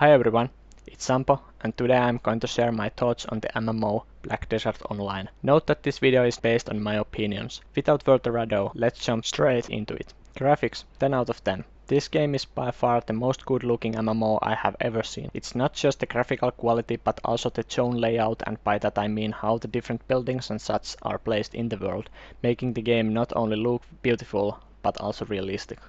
Hi everyone, it's Sampo and today I'm going to share my thoughts on the MMO Black Desert Online. Note that this video is based on my opinions. Without further ado, let's jump straight into it. Graphics 10 out of 10. This game is by far the most good looking MMO I have ever seen. It's not just the graphical quality but also the zone layout, and by that I mean how the different buildings and such are placed in the world, making the game not only look beautiful but also realistic.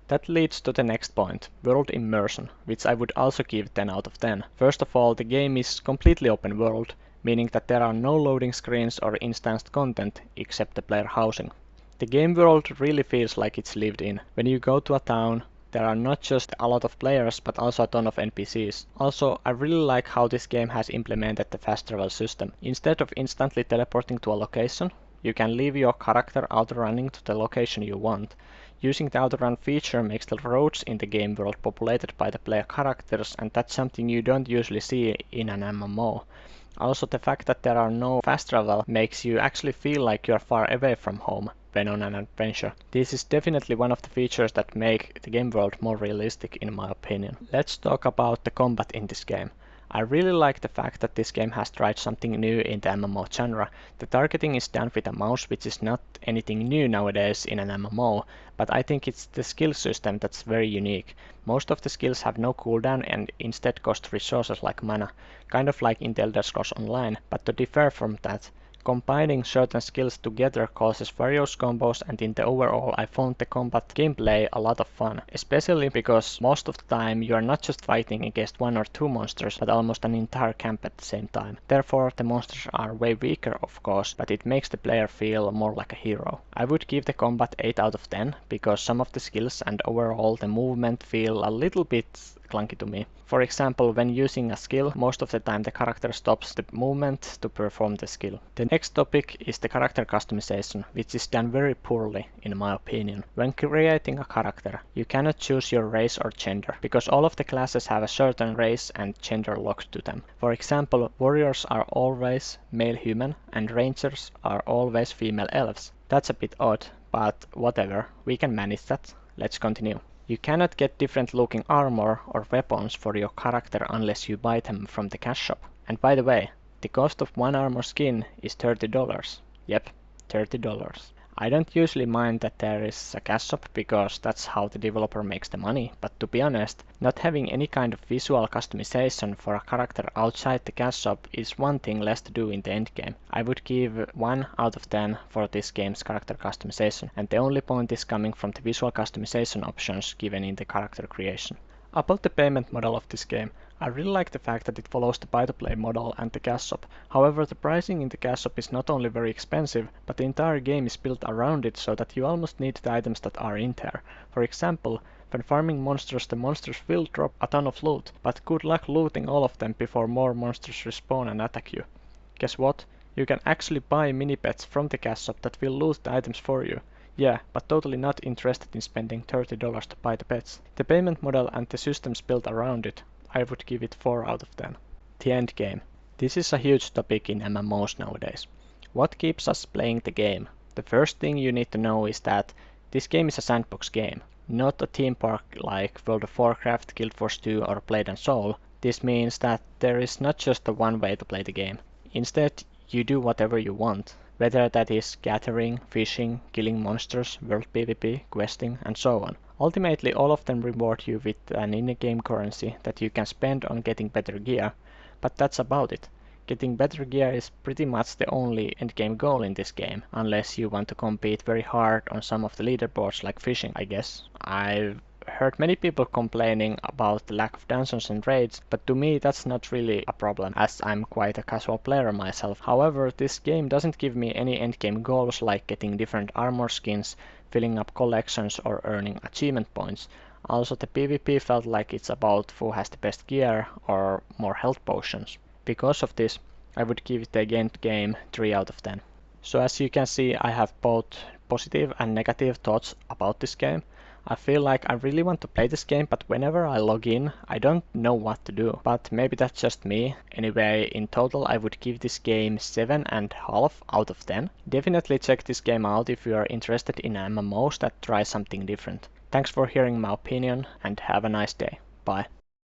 That leads to the next point, world immersion, which I would also give 10 out of 10. First of all, the game is completely open world, meaning that there are no loading screens or instanced content except the player housing. The game world really feels like it's lived in. When you go to a town, there are not just a lot of players but also a ton of NPCs. Also, I really like how this game has implemented the fast travel system. Instead of instantly teleporting to a location, you can leave your character auto-running to the location you want. Using the auto-run feature makes the roads in the game world populated by the player characters, and that's something you don't usually see in an MMO. Also, the fact that there are no fast travel makes you actually feel like you're far away from home when on an adventure. This is definitely one of the features that make the game world more realistic in my opinion. Let's talk about the combat in this game. I really like the fact that this game has tried something new in the MMO genre. The targeting is done with a mouse, which is not anything new nowadays in an MMO, but I think it's the skill system that's very unique. Most of the skills have no cooldown and instead cost resources like mana, kind of like in the Elder Scrolls Online, but to differ from that, combining certain skills together causes various combos, and in the overall I found the combat gameplay a lot of fun, especially because most of the time you are not just fighting against one or two monsters but almost an entire camp at the same time. Therefore the monsters are way weaker of course, but it makes the player feel more like a hero. I would give the combat 8 out of 10 because some of the skills and overall the movement feel a little bit clunky to me. For example, when using a skill, most of the time the character stops the movement to perform the skill. The next topic is the character customization, which is done very poorly in my opinion. When creating a character, you cannot choose your race or gender, because all of the classes have a certain race and gender locked to them. For example, warriors are always male human and rangers are always female elves. That's a bit odd, but whatever, we can manage that. Let's continue. You cannot get different looking armor or weapons for your character unless you buy them from the cash shop. And by the way, the cost of one armor skin is $30. Yep, $30. I don't usually mind that there is a cash shop because that's how the developer makes the money, but to be honest, not having any kind of visual customization for a character outside the cash shop is one thing less to do in the endgame. I would give 1 out of 10 for this game's character customization, and the only point is coming from the visual customization options given in the character creation. About the payment model of this game, I really like the fact that it follows the buy-to-play model and the cash shop. However, the pricing in the cash shop is not only very expensive, but the entire game is built around it so that you almost need the items that are in there. For example, when farming monsters, the monsters will drop a ton of loot, but good luck looting all of them before more monsters respawn and attack you. Guess what? You can actually buy mini-pets from the cash shop that will loot the items for you. Yeah, but totally not interested in spending $30 to buy the pets. The payment model and the systems built around it, I would give it 4 out of 10. The end game. This is a huge topic in MMOs nowadays. What keeps us playing the game? The first thing you need to know is that this game is a sandbox game, not a theme park like World of Warcraft, Guild Wars 2 or Blade & Soul. This means that there is not just the one way to play the game. Instead, you do whatever you want. Whether that is gathering, fishing, killing monsters, world PvP, questing, and so on. Ultimately, all of them reward you with an in-game currency that you can spend on getting better gear, but that's about it. Getting better gear is pretty much the only endgame goal in this game, unless you want to compete very hard on some of the leaderboards like fishing, I guess. I've heard many people complaining about the lack of dungeons and raids, but to me that's not really a problem as I'm quite a casual player myself. However, this game doesn't give me any endgame goals like getting different armor skins, filling up collections or earning achievement points. Also, the PvP felt like it's about who has the best gear or more health potions. Because of this, I would give it the endgame 3 out of 10. So as you can see, I have both positive and negative thoughts about this game. I feel like I really want to play this game, but whenever I log in, I don't know what to do. But maybe that's just me. Anyway, in total I would give this game 7.5 out of 10. Definitely check this game out if you are interested in MMOs that try something different. Thanks for hearing my opinion and have a nice day. Bye.